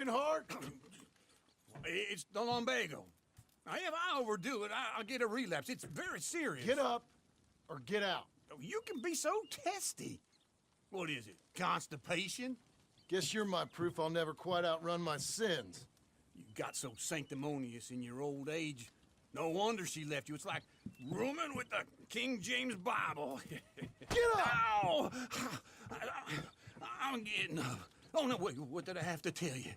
broken heart? It's the lumbago. Now, if I overdo it, I'll get a relapse. It's very serious. Get up or get out. You can be so testy. What is it, constipation? Guess you're my proof I'll never quite outrun my sins. You got so sanctimonious in your old age. No wonder she left you. It's like rooming with the King James Bible. Get up! Ow! I'm getting up. Oh, no, wait, what did I have to tell you?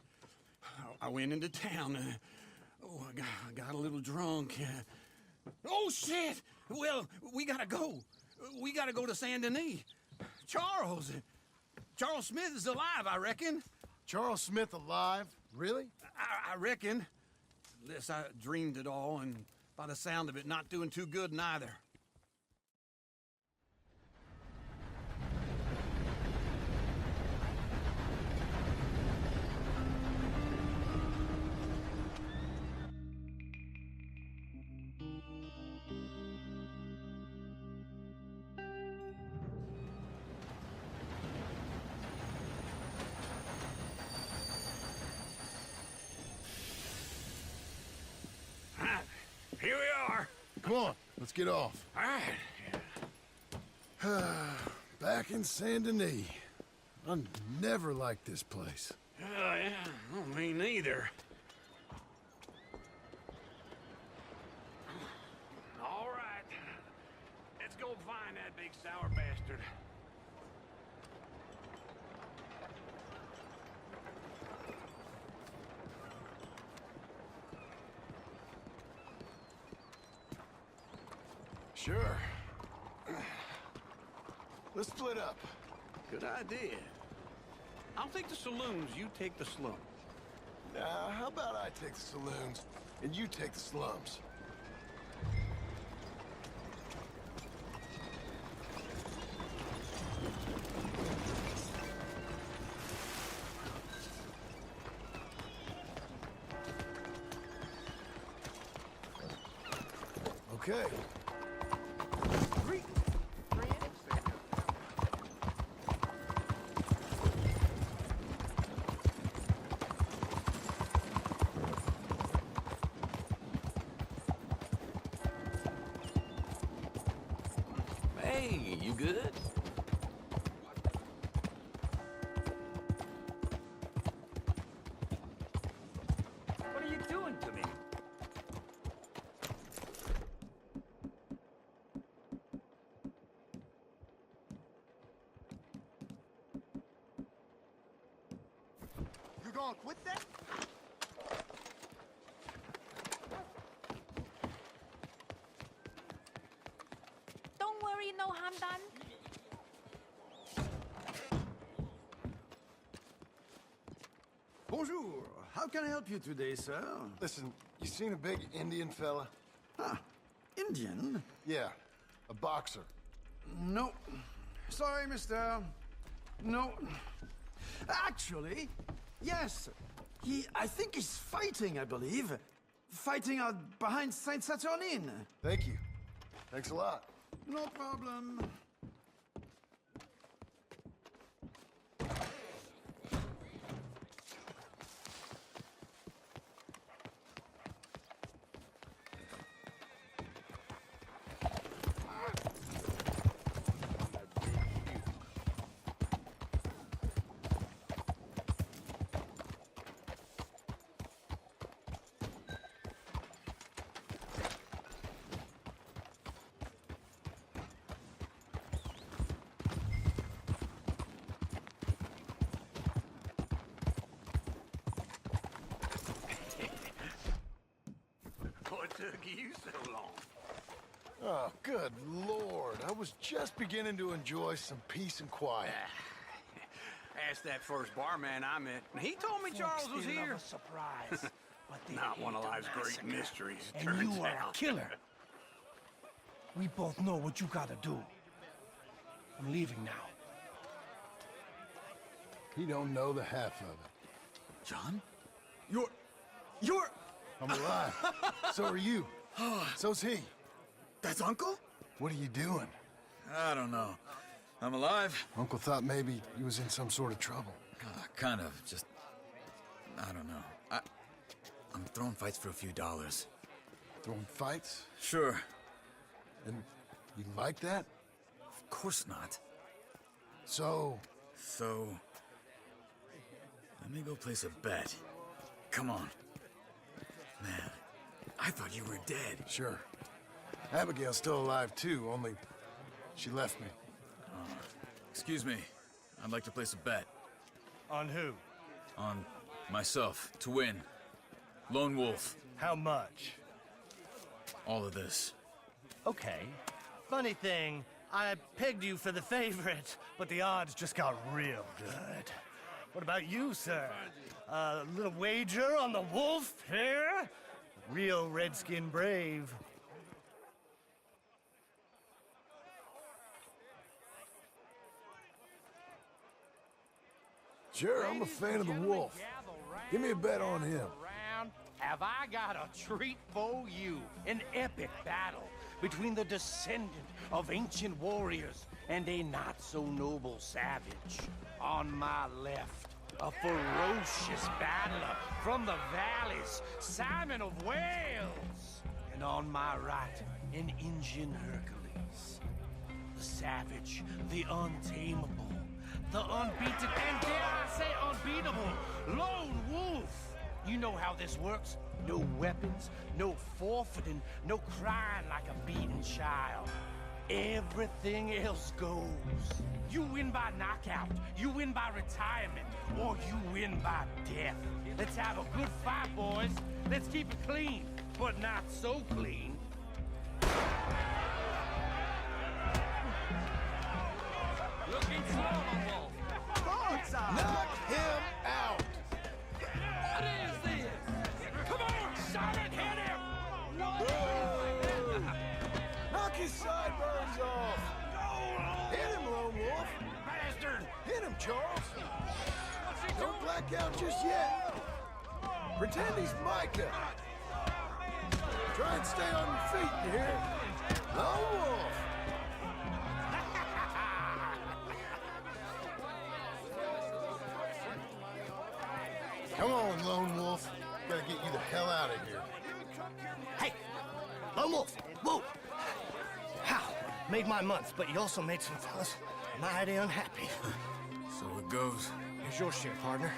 I went into town. I got a little drunk. Oh, shit! Well, we gotta go. We gotta go to Saint Denis. Charles Smith is alive, I reckon. Charles Smith alive? Really? I reckon. Unless I dreamed it all, and by the sound of it, not doing too good neither. Here we are. Come on, let's get off. All right. Back in Saint Denis. I never liked this place. Yeah, well, me neither. All right. Let's go find that big sour bastard. Sure. Let's split up. Good idea. I'll take the saloons, you take the slum. How about I take the saloons and you take the slums? Okay. Hey, you good? What are you doing to me? You gonna quit that? Don't worry, no harm done. Bonjour. How can I help you today, sir? Listen, you seen a big Indian fella? Ah, Indian? Yeah, a boxer. No. Sorry, mister. No. Actually, yes. I think he's fighting, I believe. Fighting out behind Saint Saturnine. Thank you. Thanks a lot. No problem. What took you so long? Oh, good Lord. I was just beginning to enjoy some peace and quiet. Asked that first barman I met. He told me Charles was here. Surprise. But they Not one of hate life's the great massacre. mysteries, And turns you are out. a killer. We both know what you gotta do. I'm leaving now. He don't know the half of it. John? You're... I'm alive. So are you. So's he. That's Uncle? What are you doing? I don't know. I'm alive. Uncle thought maybe he was in some sort of trouble. Kind of. Just... I don't know. I'm throwing fights for a few dollars. Throwing fights? Sure. And you like that? Of course not. So, let me go place a bet. Come on. Man, I thought you were dead. sure. Abigail's still alive too, only she left me. Excuse me. I'd like to place a bet. On who? On myself, to win. Lone Wolf. How much? All of this. Okay. Funny thing, I pegged you for the favorite, but the odds just got real good. What about you, sir? A little wager on the wolf here? Real redskin brave. Sure, I'm a fan of the wolf. Give me a bet on him. Have I got a treat for you? An epic battle between the descendant of ancient warriors and a not-so-noble savage. On my left, a ferocious battler from the valleys, Simon of Wales. And on my right, an Indian Hercules. The savage, the untamable, the unbeaten, and dare I say unbeatable, Lone Wolf. You know how this works. No weapons, no forfeiting, no crying like a beaten child. Everything else goes. You win by knockout, you win by retirement, or you win by death. Let's have a good fight, boys. Let's keep it clean, but not so clean. Looking slow, Wolf. Knock him out! What is this? Come on, shot it, hit him! Knock his sideburns off! Hit him, Lone Wolf! Bastard! Hit him, Charles! Don't black out just yet! Pretend he's Micah! Try and stay on your feet, you hear? Lone Wolf! Come on, Lone Wolf. Gotta get you the hell out of here. Hey! Lone Wolf! Whoa! How? Made my month, but you also made some fellas mighty unhappy. So it goes. Here's your share, partner.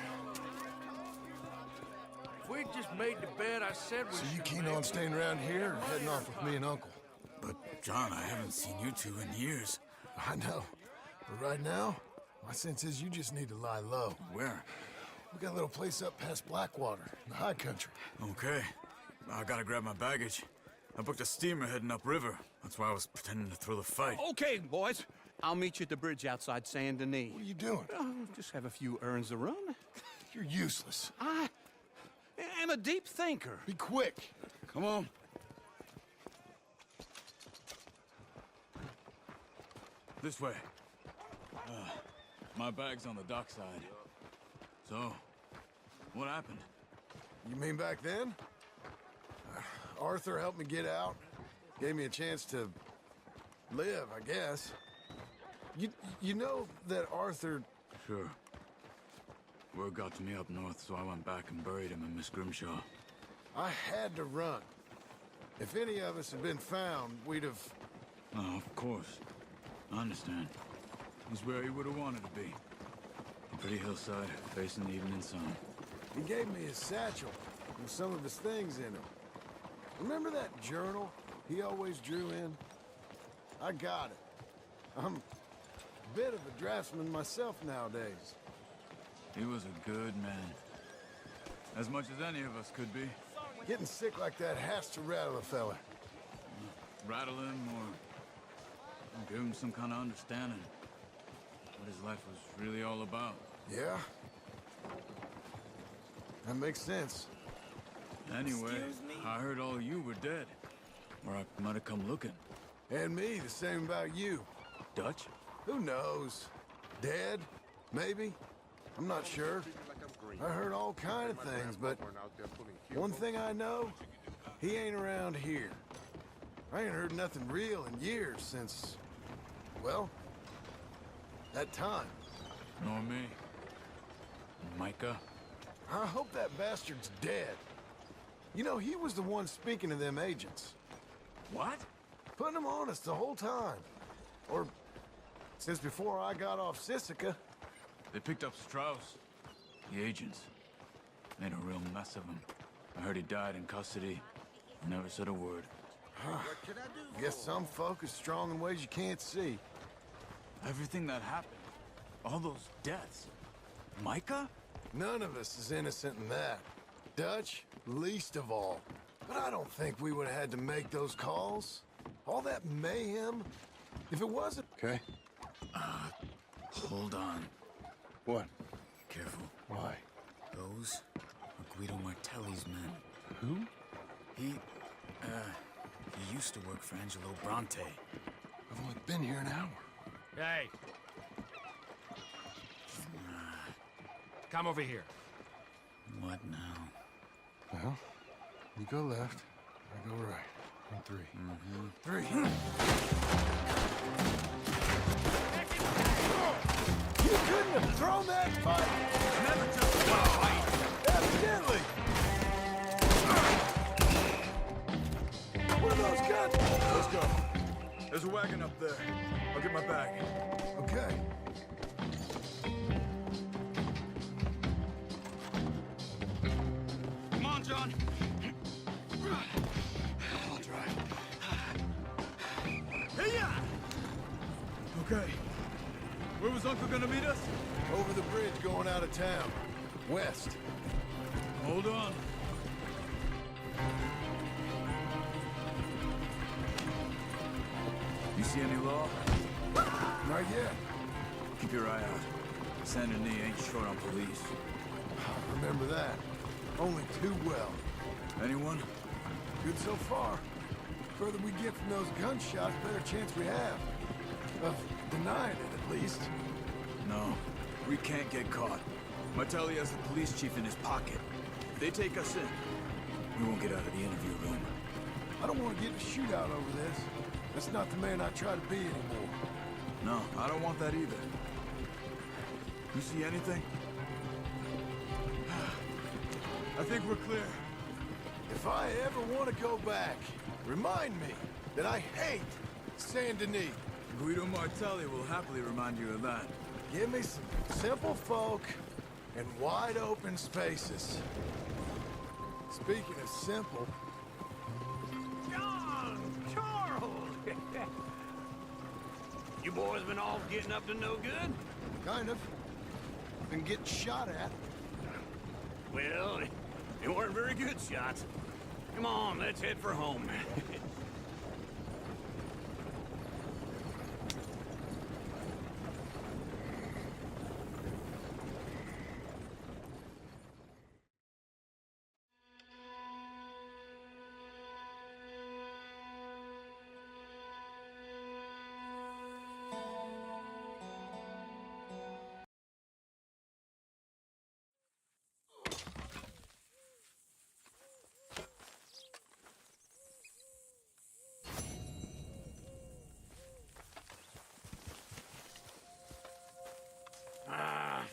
If we just made the bed, I said we So you should keen make. on staying around here or heading off with me and Uncle? But, John, I haven't seen you two in years. I know. But right now, my sense is you just need to lie low. Where? We got a little place up past Blackwater, in the high country. Okay. I gotta grab my baggage. I booked a steamer heading upriver. That's why I was pretending to throw the fight. Okay, boys. I'll meet you at the bridge outside Saint Denis. What are you doing? Oh, just have a few errands to run. You're useless. I am a deep thinker. Be quick. Come on. This way. My bag's on the dockside. So, what happened? You mean back then? Arthur helped me get out. Gave me a chance to live, I guess. You know that Arthur... Sure. Word got to me up north, so I went back and buried him in Miss Grimshaw. I had to run. If any of us had been found, we'd have... Oh, of course. I understand. He's where he would have wanted to be. A pretty hillside, facing the evening sun. He gave me his satchel with some of his things in it. Remember that journal he always drew in? I got it. I'm a bit of a draftsman myself nowadays. He was a good man. As much as any of us could be. Getting sick like that has to rattle a fella. Rattle him or give him some kind of understanding. What his life was really all about. Yeah? That makes sense. Anyway, I heard all of you were dead. Or I might have come looking. And me, the same about you. Dutch? Who knows? Dead? Maybe? I'm not sure. I heard all kind of things, but one thing I know, he ain't around here. I ain't heard nothing real in years since, well, that time. Nor me. Micah? I hope that bastard's dead. You know, he was the one speaking to them agents. What? Putting them on us the whole time. Or since before I got off Sisika. They picked up Strauss. The agents. Made a real mess of him. I heard he died in custody. Never said a word. Guess some folk is strong in ways you can't see. Everything that happened. All those deaths. Micah? None of us is innocent in that. Dutch, least of all. But I don't think we would have had to make those calls. All that mayhem. If it wasn't... Okay. Hold on. What? Careful. Why? Those are Guido Martelli's men. Who? He used to work for Angelo Bronte. I've only been here an hour. Hey. Come over here. What now? Well, you go left, I go right. On three. Three. You couldn't have thrown that fight! Never just fight! Evidently! What are those guns? Let's go. There's a wagon up there. I'll get my bag. Okay. Come on, John. I'll drive. Hey-ya! Okay. Where was Uncle gonna meet us? Over the bridge going out of town. West. Hold on. You see any law? Not yet. Keep your eye out. Saint Denis ain't short on police. I remember that. Only too well. Anyone? Good so far. Further we get from those gunshots, better chance we have. Of denying it, at least. No. We can't get caught. Martelli has the police chief in his pocket. If they take us in, we won't get out of the interview room. I don't want to get in a shootout over this. That's not the man I try to be anymore. No, I don't want that either. You see anything? I think we're clear. If I ever want to go back, remind me that I hate Saint Denis. Guido Martelli will happily remind you of that. Give me some simple folk and wide open spaces. Speaking of simple, John! Charles! You boys been all getting up to no good? kind of. Been getting shot at. Well, they weren't very good shots. Come on, let's head for home.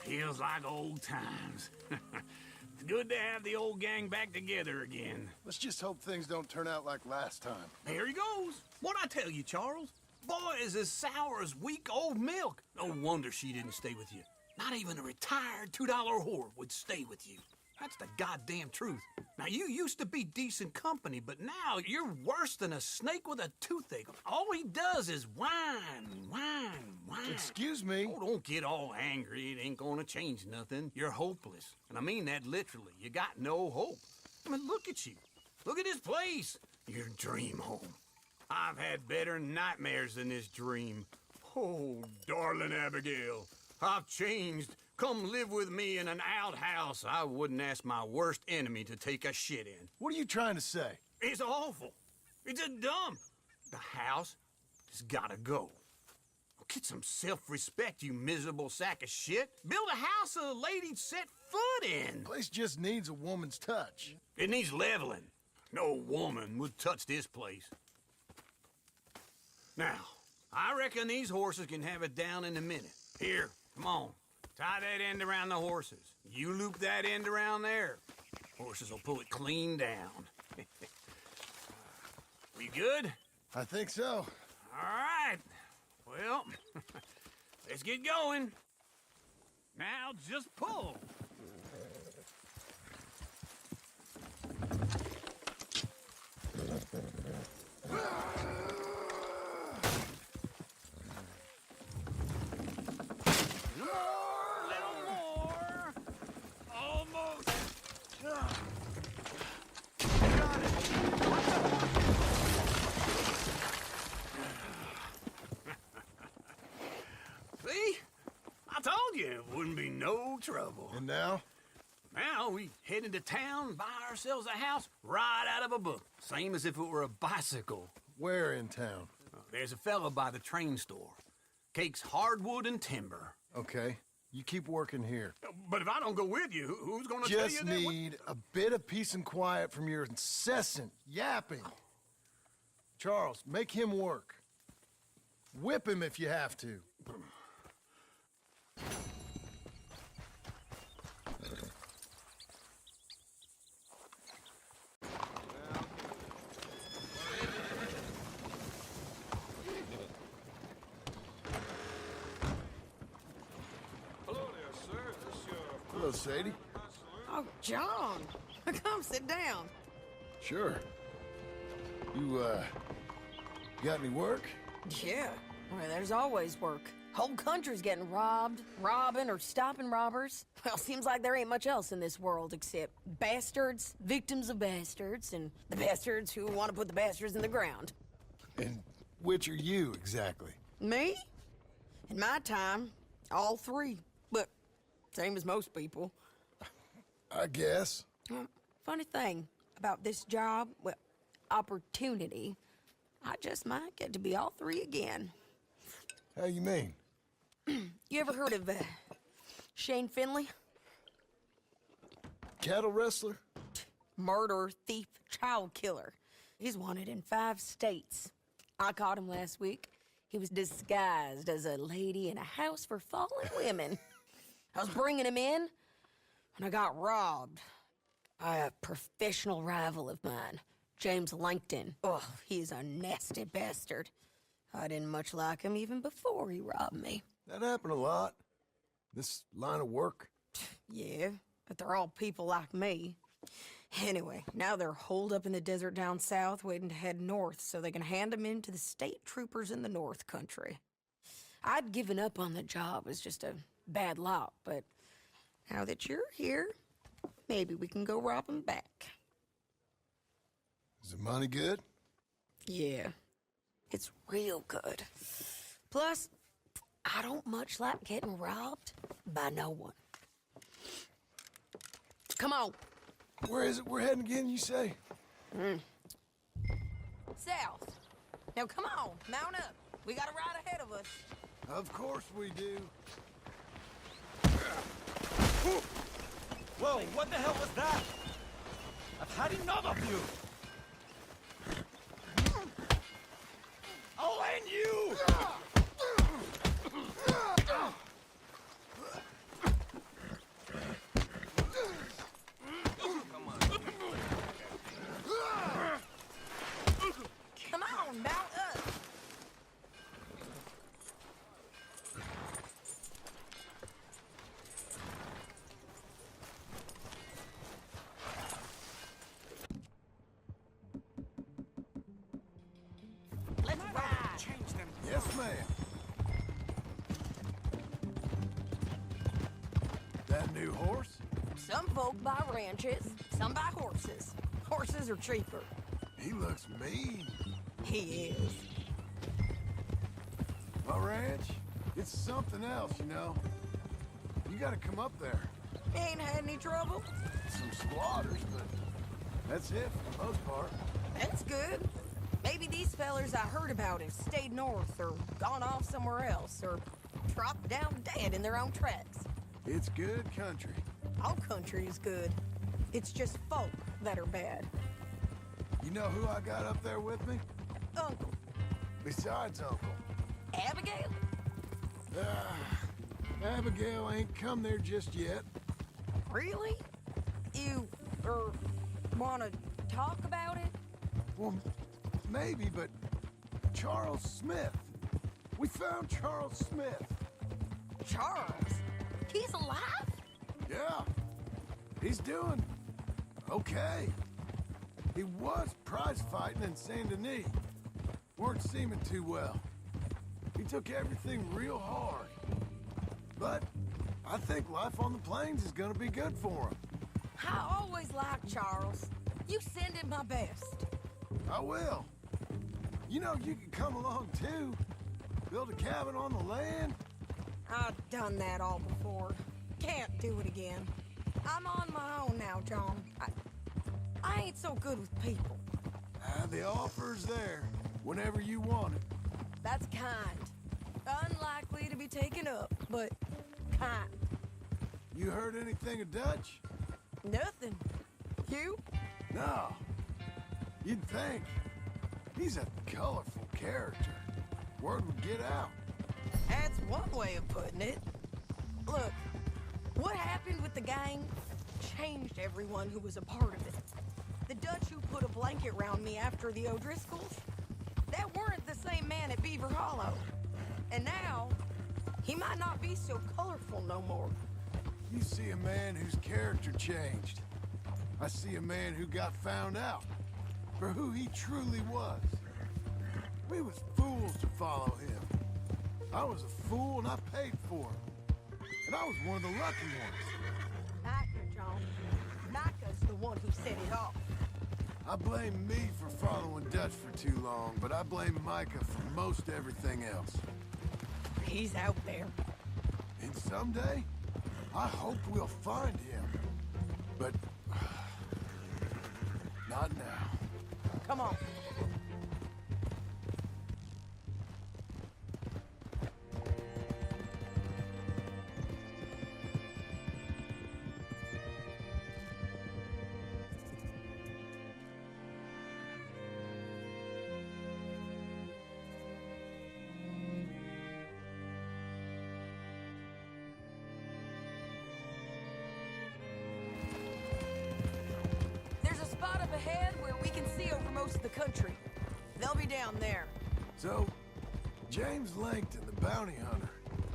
Feels like old times. It's good to have the old gang back together again. Let's just hope things don't turn out like last time. Here he goes. What'd I tell you, Charles? Boy is as sour as week-old milk. No wonder she didn't stay with you. Not even a retired $2 whore would stay with you. That's the goddamn truth. Now, you used to be decent company, but now you're worse than a snake with a toothache. All he does is whine, whine, whine. Excuse me? Oh, don't get all angry. It ain't gonna change nothing. You're hopeless. And I mean that literally. You got no hope. I mean, look at you. Look at this place. Your dream home. I've had better nightmares than this dream. Oh, darling Abigail, I've changed. Come live with me in an outhouse I wouldn't ask my worst enemy to take a shit in. What are you trying to say? It's awful. It's a dump. The house has gotta go. Get some self-respect, you miserable sack of shit. Build a house a lady'd set foot in. Place just needs a woman's touch. It needs leveling. No woman would touch this place. Now, I reckon these horses can have it down in a minute. Here, come on. Tie that end around the horses. You loop that end around there. Horses will pull it clean down. We good? I think so. All right. Well, let's get going. Now just pull. See? I told you it wouldn't be no trouble. And now? Now we head into town, buy ourselves a house right out of a book. Same as if it were a bicycle. Where in town? There's a fella by the train store. Cakes hardwood and timber. Okay. You keep working here. But if I don't go with you, who's gonna tell you Just that? need a bit of peace and quiet from your incessant yapping. Charles, make him work. Whip him if you have to. Hello, Sadie. Oh, John. Come sit down. Sure. You got any work? Yeah. Well, there's always work. Whole country's getting robbed, robbing, or stopping robbers. Well, seems like there ain't much else in this world except bastards, victims of bastards, and the bastards who want to put the bastards in the ground. And which are you, exactly? Me? In my time, all three. But same as most people. I guess. Funny thing about this job, well, opportunity, I just might get to be all three again. How you mean? You ever heard of Shane Finley? Cattle wrestler? Murderer, thief, child killer. He's wanted in 5 states. I caught him last week. He was disguised as a lady in a house for fallen women. I was bringing him in, and I got robbed by a professional rival of mine, James Langton. Oh, he's a nasty bastard. I didn't much like him even before he robbed me. That happened a lot. This line of work. Yeah, but they're all people like me. Anyway, now they're holed up in the desert down south, waiting to head north so they can hand them in to the state troopers in the north country. I'd given up on the job as just a bad lot, but now that you're here, maybe we can go rob them back. Is the money good? Yeah, it's real good. Plus, I don't much like getting robbed by no one. Come on. Where is it we're heading again, you say? South. Now come on, mount up. We got a ride ahead of us. Of course we do. Whoa, what the hell was that? I've had enough of you! I'll end you! Come on, mount up. Let's ride. Yes, ma'am. That new horse? Some folk buy ranches, some buy horses. Horses are cheaper. He looks mean. He is. My ranch, it's something else, you know. You gotta come up there. Ain't had any trouble. Some squatters, but that's it for the most part. That's good. Maybe these fellers I heard about have stayed north or gone off somewhere else or dropped down dead in their own tracks. It's good country. All country is good. It's just folk that are bad. You know who I got up there with me? Uncle, Besides Uncle. Abigail? Abigail ain't come there just yet. Really? You, wanna talk about it? Well, maybe, but Charles Smith. We found Charles Smith. Charles? He's alive? Yeah. He's doing okay. He was prize fighting in Saint Denis. Weren't seeming too well. He took everything real hard. But I think life on the plains is gonna be good for him. I always liked Charles. You send him my best. I will. You know, you can come along too. Build a cabin on the land. I've done that all before. Can't do it again. I'm on my own now, John. I ain't so good with people. The offer's there whenever you want it. That's kind. Unlikely to be taken up, but kind. You heard anything of Dutch? Nothing. You? No. You'd think. He's a colorful character. Word would get out. That's one way of putting it. Look, what happened with the gang changed everyone who was a part of it. The Dutch who put a blanket around me after the O'Driscolls, that weren't the same man at Beaver Hollow. And now, he might not be so colorful no more. You see a man whose character changed. I see a man who got found out for who he truly was. We was fools to follow him. I was a fool and I paid for it. And I was one of the lucky ones. Micah, John. Micah's the one who set it off. I blame me for following Dutch for too long, but I blame Micah for most everything else. He's out there. And someday, I hope we'll find him. But not now. Come on. Ahead where we can see over most of the country. They'll be down there. So, James Langton, the bounty hunter,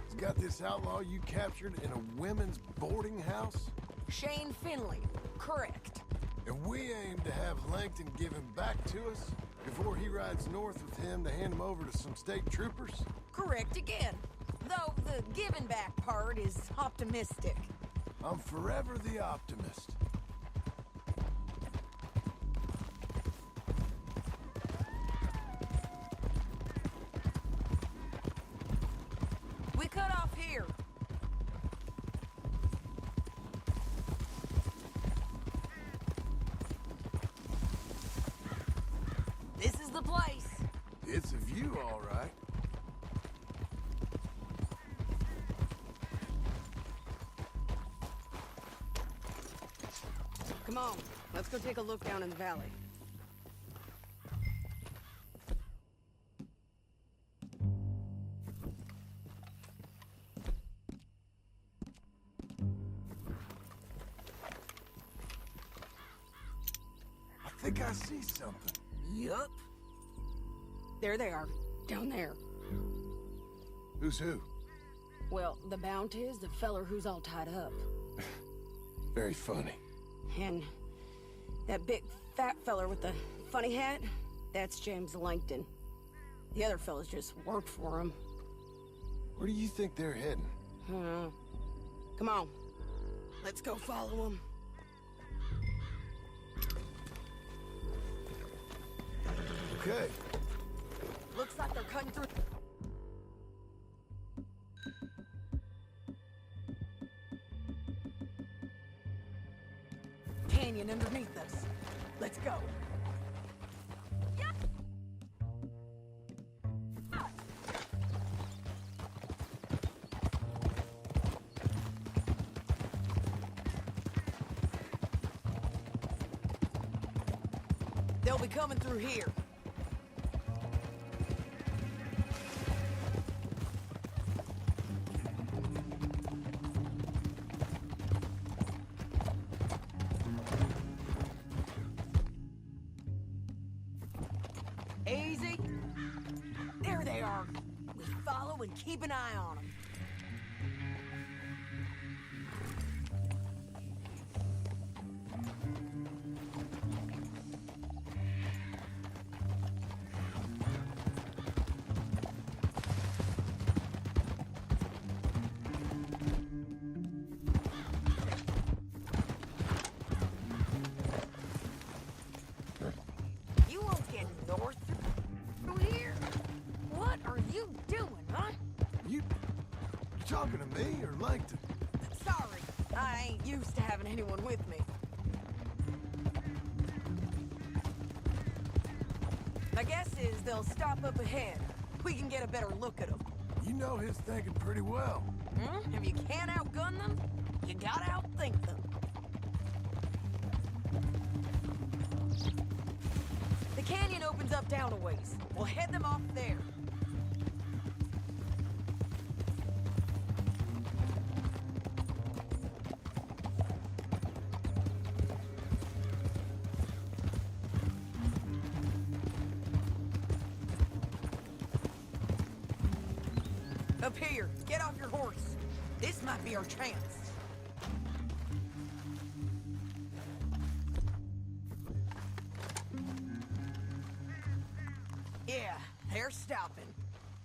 has got this outlaw you captured in a women's boarding house? Shane Finley, correct. And we aim to have Langton give him back to us before he rides north with him to hand him over to some state troopers? Correct again. Though the giving back part is optimistic. I'm forever the optimist. We cut off here. This is the place. It's a view, all right. Come on, let's go take a look down in the valley. I think I see something. Yup. There they are, down there. Who's who? Well, the Bounty is the feller who's all tied up. Very funny. And that big fat feller with the funny hat, that's James Langton. The other fellas just work for him. Where do you think they're heading? Come on, let's go follow them. Okay. Looks like they're cutting through. Canyon underneath us. Let's go. They'll be coming through here. are. We follow and keep an eye on them. You won't get north through here. What are you doing, huh? You talking to me or Langton? Sorry, I ain't used to having anyone with me. My guess is they'll stop up ahead. We can get a better look at them. You know his thinking pretty well. If you can't outgun them, you gotta outthink them. The canyon opens up down a ways. We'll head them off there. Up here, get off your horse. This might be our chance. Yeah, they're stopping.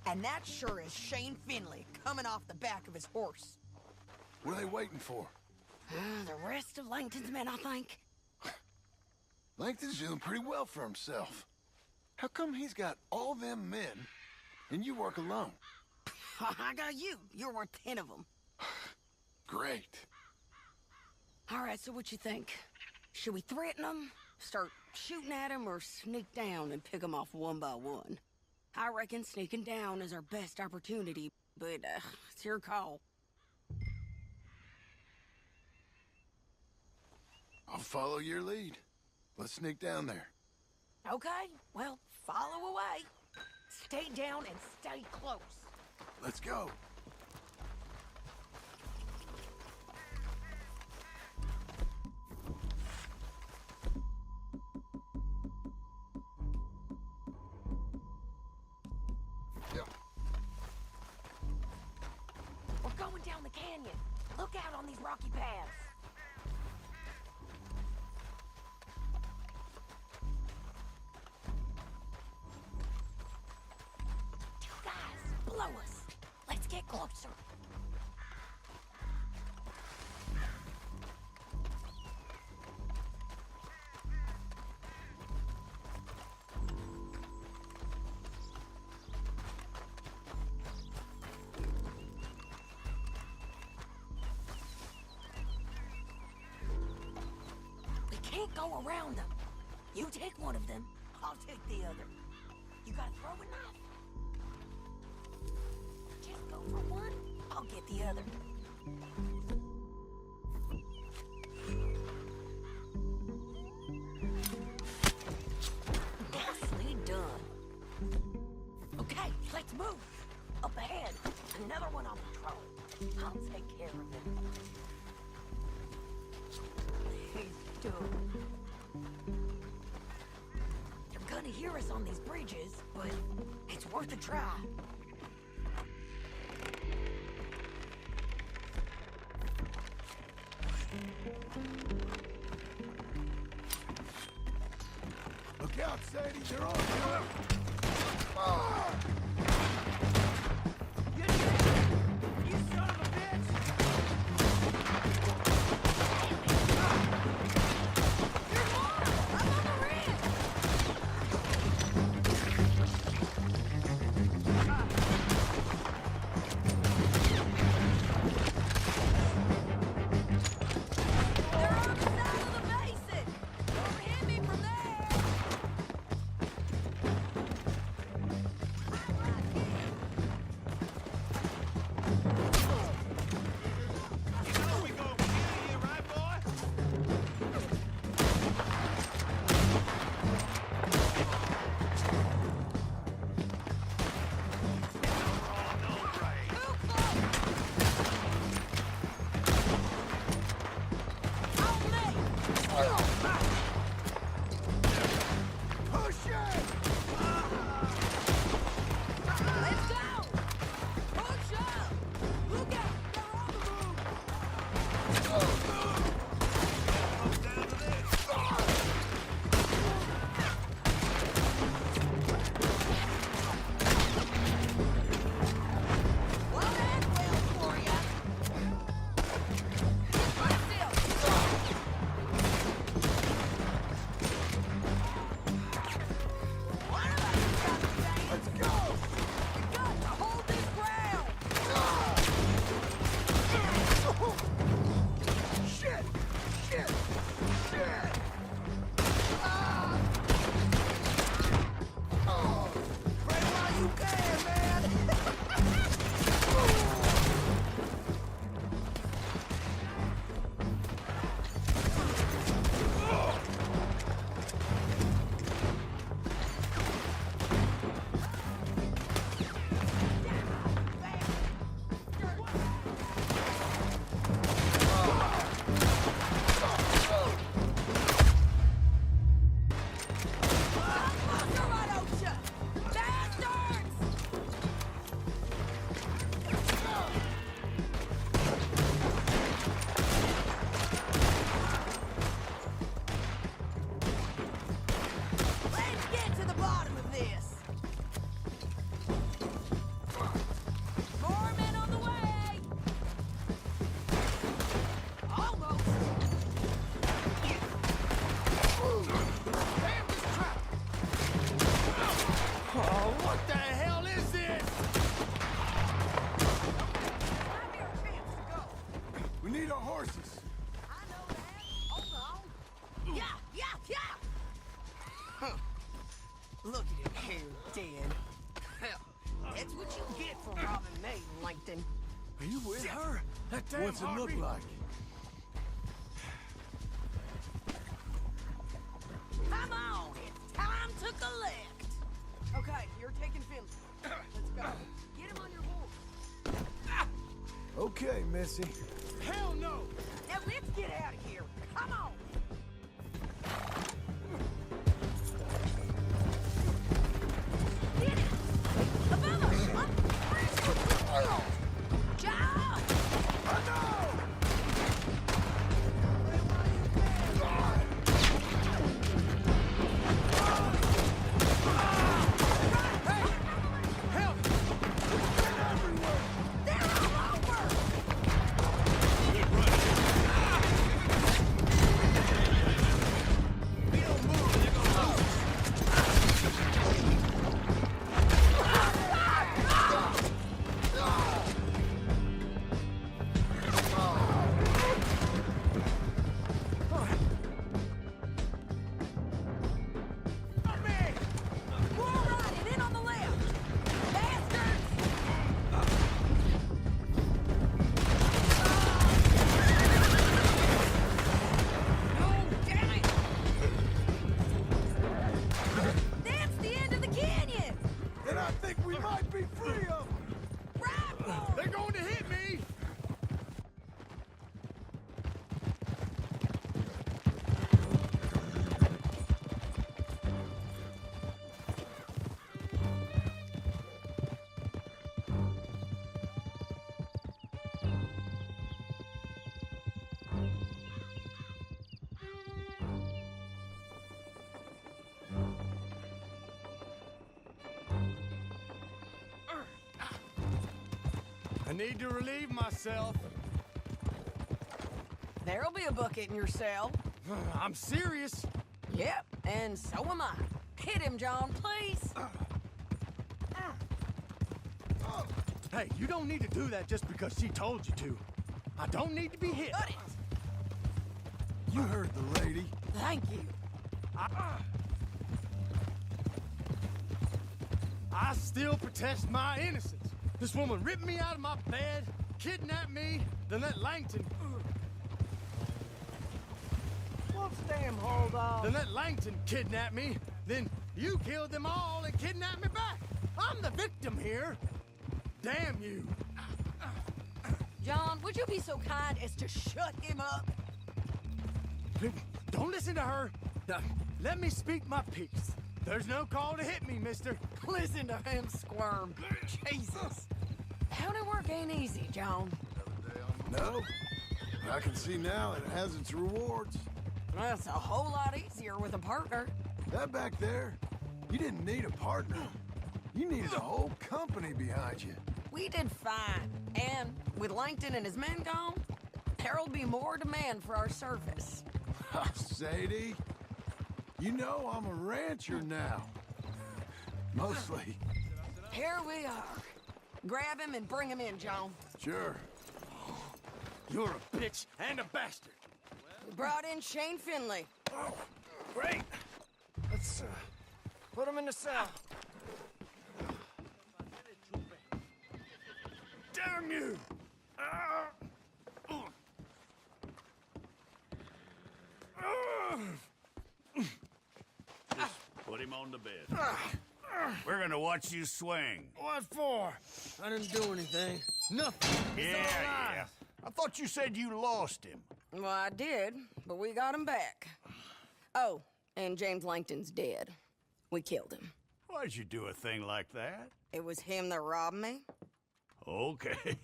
And that sure is Shane Finley coming off the back of his horse. What are they waiting for? The rest of Langton's men, I think. Langton's doing pretty well for himself. How come he's got all them men and you work alone? I got you. You're worth 10 of them. Great. All right, so what you think? Should we threaten them, start shooting at them, or sneak down and pick them off one by one? I reckon sneaking down is our best opportunity, but it's your call. I'll follow your lead. Let's sneak down there. Okay, well, follow away. Stay down and stay close. Let's go. We're going down the canyon. Look out on these rocky paths. Two guys below us. Let's get closer. We can't go around them. You take one of them, I'll take the other. You got a throwing knife? Just go for one, I'll get the other. Nicely done. Okay, let's move. Up ahead, another one on patrol. I'll take care of him. He's done. They're gonna hear us on these bridges, but it's worth a try. Look out, Sadie. They're on you. Ah! You son of a bitch! There's more! I'm on the ridge! They're on the side of the basin! Don't hit me from there! You know we go from here, right, boy? Too close! On me! Push it! Let's go! Langton. Are you with her? That damn What's it look Harvey? like? Come on, it's time to collect. Okay, you're taking Finley. Let's go. Get him on your horse. Okay, Missy. Hell no! Now let's get out of here. Come on. Get it! Above us! Up! John! They're all over! We're all right, and in on the left! Bastards! Oh, damn it! That's the end of the canyon! Then I think we might be free of them. Rifle! They're going to hit me! I need to relieve myself. There'll be a bucket in your cell. I'm serious. Yep, and so am I. Hit him, John, please. Hey, you don't need to do that just because she told you to. I don't need to be hit. Cut it. You heard the lady. Thank you. I still protest my innocence. This woman ripped me out of my bed, kidnapped me, then let Langton... What's damn hold on? Then let Langton kidnap me, then you killed them all and kidnapped me back. I'm the victim here. Damn you. John, would you be so kind as to shut him up? Don't listen to her. Let me speak my piece. There's no call to hit me, mister. Listen to him squirm. Jesus. Howdy work ain't easy, John. No? But I can see now it has its rewards. That's a whole lot easier with a partner. That back there, you didn't need a partner. You needed a whole company behind you. We did fine. And with Langton and his men gone, there'll be more demand for our service. Sadie, you know I'm a rancher now. Mostly. Here we are. Grab him and bring him in, John. Sure. You're a bitch and a bastard. We brought in Shane Finley. Oh, great. Let's put him in the cell. Damn you! Put him on the bed. We're gonna watch you swing. What for? I didn't do anything. Nothing. It's all Yeah. lies. I thought you said you lost him. Well, I did, but we got him back. Oh, and James Langton's dead. We killed him. Why'd you do a thing like that? It was him that robbed me. Okay.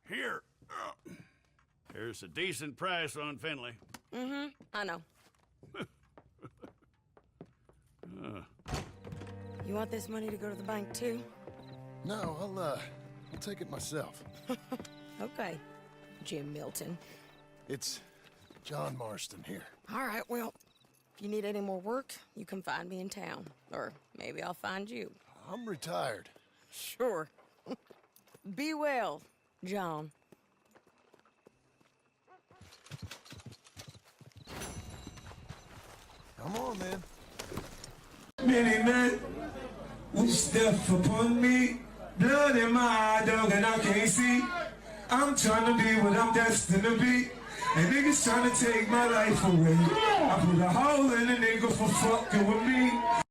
Here. Here's a decent price on Finley. Mm-hmm, I know. You want this money to go to the bank, too? No, I'll take it myself. Okay, Jim Milton. It's John Marston here. All right, well, if you need any more work, you can find me in town. Or maybe I'll find you. I'm retired. Sure. Be well, John. Come on, then. Many men will step upon me Blood in my eye, dog, and I can't see. I'm trying to be what I'm destined to be. And niggas trying to take my life away. I put a hole in a nigga for fucking with me.